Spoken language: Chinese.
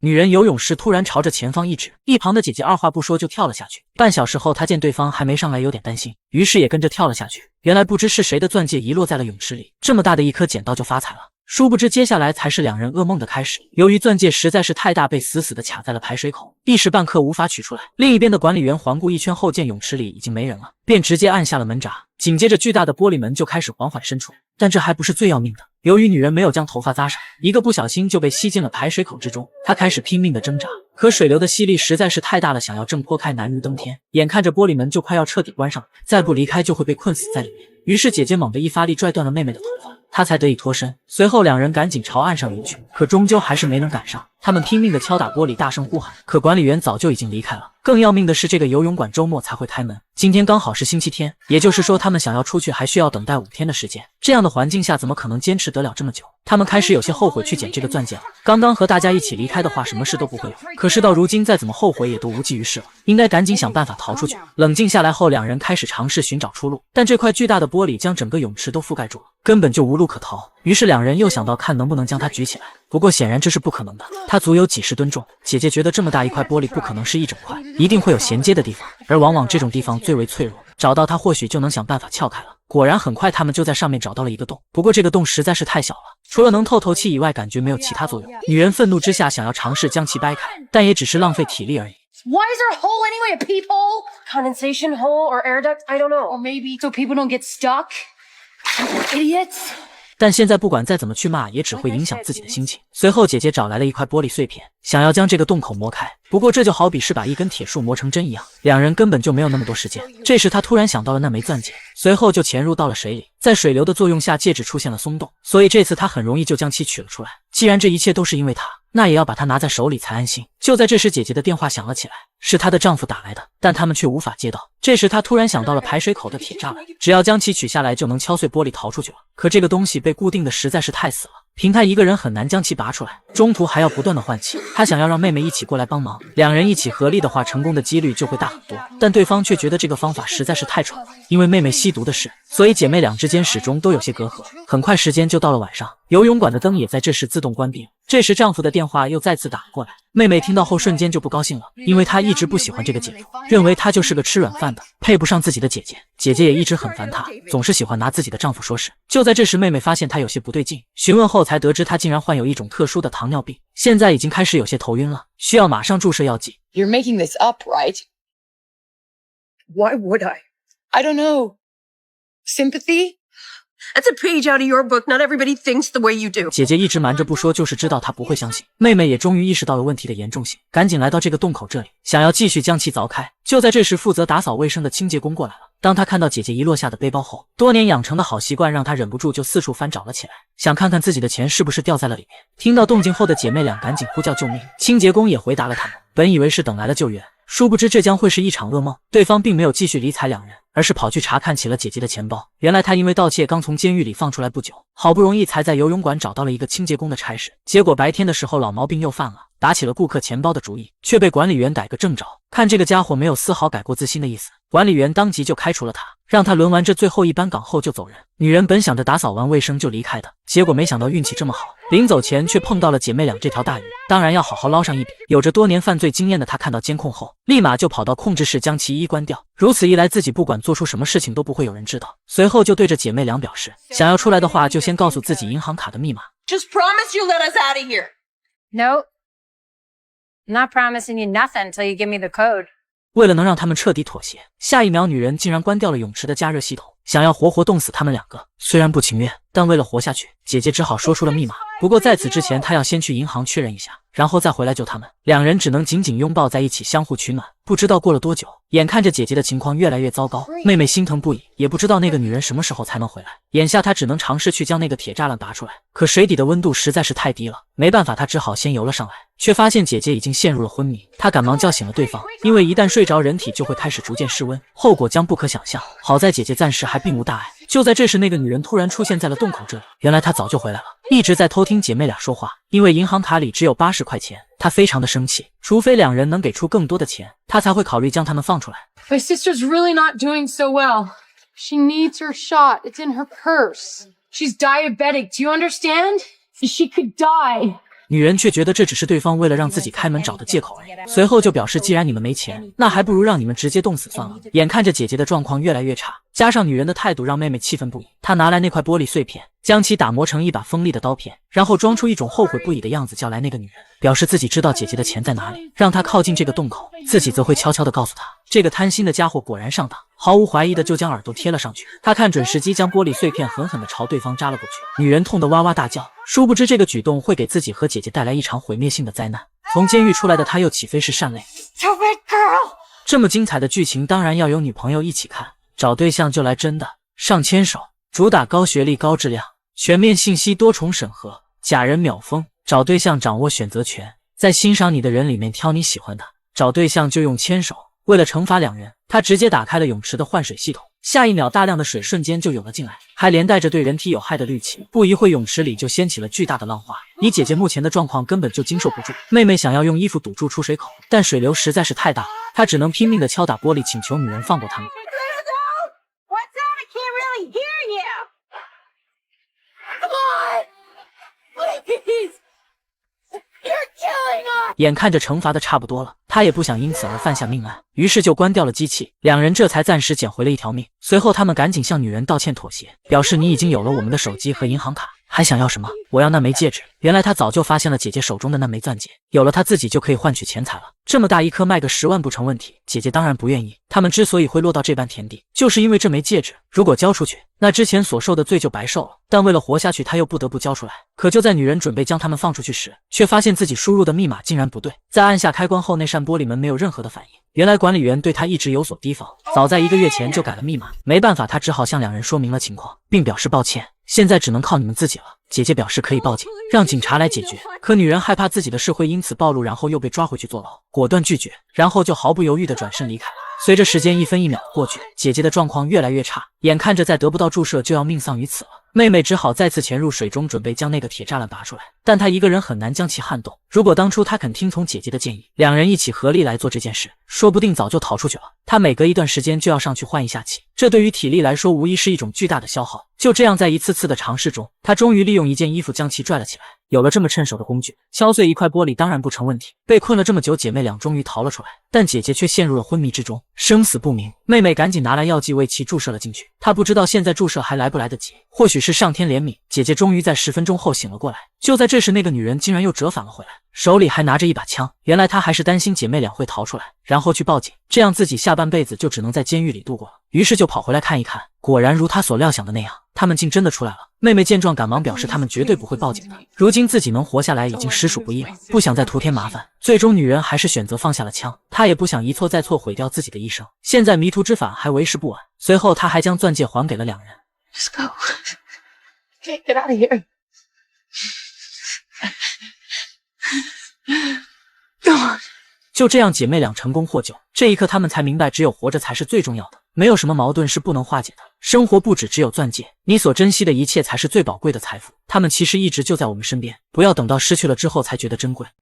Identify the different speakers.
Speaker 1: 女人游泳时突然朝着前方一指，一旁的姐姐二话不说就跳了下去。半小时后，她见对方还没上来，有点担心，于是也跟着跳了下去。原来不知是谁的钻戒遗落在了泳池里，这么大的一颗捡到就发财了。殊不知接下来才是两人噩梦的开始。由于钻戒实在是太大，被死死地卡在了排水口，一时半刻无法取出来。另一边的管理员环顾一圈后，见泳池里已经没人了，便直接按下了门闸。紧接着巨大的玻璃门就开始缓缓伸出，但这还不是最要命的。由于女人没有将头发扎上，一个不小心就被吸进了排水口之中。她开始拼命的挣扎，可水流的吸力实在是太大了，想要挣脱开难如登天。眼看着玻璃门就快要彻底关上了，再不离开就会被困死在里面。于是姐姐猛地一发力拽断了妹妹的头发，她才得以脱身。随后两人赶紧朝岸上游去，可终究还是没能赶上。他们拼命的敲打玻璃，大声呼喊，可管理员早就已经离开了。更要命的是，这个游泳馆周末才会开门，今天刚好是星期天，也就是说他们想要出去还需要等待5天的时间。这样的环境下怎么可能坚持得了这么久？他们开始有些后悔去捡这个钻戒了。刚刚和大家一起离开的话，什么事都不会有，可是到如今再怎么后悔也都无济于事了，应该赶紧想办法逃出去。冷静下来后，两人开始尝试寻找出路，但这块巨大的玻璃将整个泳池都覆盖住了，根本就无路可逃。于是两人又想到看能不能将它举起来，不过显然这是不可能的，它足有几十吨重。姐姐觉得这么大一块玻璃不可能是一整块，一定会有衔接的地方，而往往这种地方最为脆弱，找到它或许就能想办法撬开了。果然很快他们就在上面找到了一个洞，不过这个洞实在是太小了，除了能透透气以外，感觉没有其他作用。女人愤怒之下想要尝试将其掰开，但也只是浪费体力而已。
Speaker 2: Why is there a hole anyway? A peephole? Condensation hole or air duct? I don't know. Or maybe so people don't get stuck? Idiots.
Speaker 1: 但现在不管再怎么去骂，也只会影响自己的心情。随后姐姐找来了一块玻璃碎片，想要将这个洞口磨开，不过这就好比是把一根铁树磨成针一样，两人根本就没有那么多时间。这时她突然想到了那枚钻戒，随后就潜入到了水里，在水流的作用下，戒指出现了松动，所以这次她很容易就将其取了出来。既然这一切都是因为她，那也要把它拿在手里才安心。就在这时，姐姐的电话响了起来，是她的丈夫打来的，但他们却无法接到。这时她突然想到了排水口的铁栅栏，只要将其取下来就能敲碎玻璃逃出去了。可这个东西被固定的实在是太死了，凭她一个人很难将其拔出来，中途还要不断的换气。她想要让妹妹一起过来帮忙，两人一起合力的话，成功的几率就会大很多。但对方却觉得这个方法实在是太蠢了，因为妹妹吸毒的事，所以姐妹俩之间始终都有些隔阂。很快时间就到了晚上，游泳馆的灯也在这时自动关闭了。这时丈夫的电话又再次打了过来，妹妹听到后瞬间就不高兴了，因为她一直不喜欢这个姐夫，认为她就是个吃软饭的，配不上自己的姐姐。姐姐也一直很烦她，总是喜欢拿自己的丈夫说事。就在这时，妹妹发现她有些不对劲，询问后才得知她竟然患有一种特殊的糖尿病，现在已经开始有些头晕了，需要马上注射药剂。
Speaker 3: You're making this up, right?
Speaker 2: Why would I?
Speaker 3: I don't know. Sympathy?
Speaker 2: That's a page out of your book. Not everybody thinks the way you do.
Speaker 1: 姐姐一直瞒着不说，就是知道她不会相信。妹妹也终于意识到了问题的严重性，赶紧来到这个洞口这里，想要继续将其凿开。就在这时，负责打扫卫生的清洁工过来了。当他看到姐姐遗落下的背包后，多年养成的好习惯让他忍不住就四处翻找了起来，想看看自己的钱是不是掉在了里面。听到动静后的姐妹俩赶紧呼叫救命，清洁工也回答了他们。本以为是等来了救援，殊不知这将会是一场噩梦。对方并没有继续理睬两人，而是跑去查看起了姐姐的钱包。原来她因为盗窃刚从监狱里放出来不久，好不容易才在游泳馆找到了一个清洁工的差事，结果白天的时候老毛病又犯了，打起了顾客钱包的主意，却被管理员逮个正着。看这个家伙没有丝毫改过自新的意思，管理员当即就开除了他，让他轮完这最后一班岗后就走人。女人本想着打扫完卫生就离开的，结果没想到运气这么好，临走前却碰到了姐妹俩这条大鱼，当然要好好捞上一笔。有着多年犯罪经验的她看到监控后，立马就跑到控制室将其一关掉，如此一来自己不管做出什么事情都不会有人知道。随后就对着姐妹俩表示，想要出来的话就先告诉自己银行卡的密码。
Speaker 2: Just promise you'll let us out of here.
Speaker 4: Nope. I'm not promising you nothing until you give me the code.
Speaker 1: 为了能让他们彻底妥协，下一秒女人竟然关掉了泳池的加热系统，想要活活冻死他们两个。虽然不情愿，但为了活下去，姐姐只好说出了密码。不过在此之前，她要先去银行确认一下，然后再回来救他们。两人只能紧紧拥抱在一起，相互取暖。不知道过了多久，眼看着姐姐的情况越来越糟糕，妹妹心疼不已，也不知道那个女人什么时候才能回来。眼下她只能尝试去将那个铁栅栏拔出来，可水底的温度实在是太低了，没办法，她只好先游了上来，却发现姐姐已经陷入了昏迷。她赶忙叫醒了对方，因为一旦睡着，人体就会开始逐渐失温，后果将不可想象。好在姐姐暂时还并无大碍。就在这时，那个女人突然出现在了洞口这里，原来她早就回来了，一直在偷听姐妹俩说话。因为银行卡里只有80块钱，她非常的生气，除非两人能给出更多的钱，她才会考虑将他们放出来。
Speaker 5: My sister's really not doing so well. She needs her shot. It's in her purse. She's diabetic. Do you understand? She could die.
Speaker 1: 女人却觉得这只是对方为了让自己开门找的借口而已，随后就表示既然你们没钱，那还不如让你们直接冻死算了。眼看着姐姐的状况越来越差，加上女人的态度让妹妹气愤不已，她拿来那块玻璃碎片，将其打磨成一把锋利的刀片，然后装出一种后悔不已的样子，叫来那个女人，表示自己知道姐姐的钱在哪里，让她靠近这个洞口，自己则会悄悄地告诉她。这个贪心的家伙果然上当，毫无怀疑的就将耳朵贴了上去。他看准时机，将玻璃碎片狠狠地朝对方扎了过去。女人痛得哇哇大叫，殊不知这个举动会给自己和姐姐带来一场毁灭性的灾难。从监狱出来的他又起飞式善类，这么精彩的剧情当然要有女朋友一起看，找对象就来真的上牵手，主打高学历高质量，全面信息多重审核，假人秒封。找对象掌握选择权，在欣赏你的人里面挑你喜欢的。找对象就用牵手。为了惩罚两人，他直接打开了泳池的换水系统，下一秒大量的水瞬间就涌了进来，还连带着对人体有害的氯气。不一会泳池里就掀起了巨大的浪花，以姐姐目前的状况根本就经受不住。妹妹想要用衣服堵住出水口，但水流实在是太大，她只能拼命的敲打玻璃，请求女人放过他们。眼看着惩罚的差不多了，他也不想因此而犯下命案，于是就关掉了机器，两人这才暂时捡回了一条命。随后他们赶紧向女人道歉妥协，表示你已经有了我们的手机和银行卡，还想要什么？我要那枚戒指。原来他早就发现了姐姐手中的那枚钻戒，有了它自己就可以换取钱财了。这么大一颗卖个10万不成问题，姐姐当然不愿意。他们之所以会落到这般田地，就是因为这枚戒指，如果交出去，那之前所受的罪就白受了。但为了活下去，他又不得不交出来。可就在女人准备将他们放出去时，却发现自己输入的密码竟然不对。在按下开关后，那扇玻璃门没有任何的反应。原来管理员对他一直有所提防，早在1个月前就改了密码。没办法，他只好向两人说明了情况，并表示抱歉，现在只能靠你们自己了。姐姐表示可以报警，让警察来解决。可女人害怕自己的事会因此暴露，然后又被抓回去坐牢，果断拒绝，然后就毫不犹豫地转身离开了。随着时间1分1秒的过去，姐姐的状况越来越差，眼看着再得不到注射就要命丧于此了。妹妹只好再次潜入水中，准备将那个铁栅栏拔出来，但她一个人很难将其撼动。如果当初她肯听从姐姐的建议，两人一起合力来做这件事，说不定早就逃出去了。她每隔一段时间就要上去换一下气，这对于体力来说无疑是一种巨大的消耗。就这样，在一次次的尝试中，她终于利用一件衣服将其拽了起来。有了这么趁手的工具，敲碎一块玻璃当然不成问题。被困了这么久，姐妹俩终于逃了出来，但姐姐却陷入了昏迷之中，生死不明。妹妹赶紧拿来药剂为其注射了进去，她不知道现在注射还来不来得及，或许是上天怜悯，姐姐终于在10分钟后醒了过来。就在这时，那个女人竟然又折返了回来，手里还拿着一把枪。原来她还是担心姐妹俩会逃出来，然后去报警，这样自己下半辈子就只能在监狱里度过了。于是就跑回来看一看，果然如她所料想的那样，他们竟真的出来了。妹妹见状赶忙表示他们绝对不会报警的，如今自己能活下来已经实属不易了，不想再徒添麻烦。最终女人还是选择放下了枪，她也不想一错再错毁掉自己的一生，现在迷途知返还为时不晚。随后她还将钻戒还给了两人。
Speaker 3: Just go. Okay, get out of here. Go on.
Speaker 1: 就这样，姐妹俩成功获救。这一刻，她们才明白，只有活着才是最重要的，没有什么矛盾是不能化解的。生活不止只有钻戒，你所珍惜的一切才是最宝贵的财富。它们其实一直就在我们身边，不要等到失去了之后才觉得珍贵。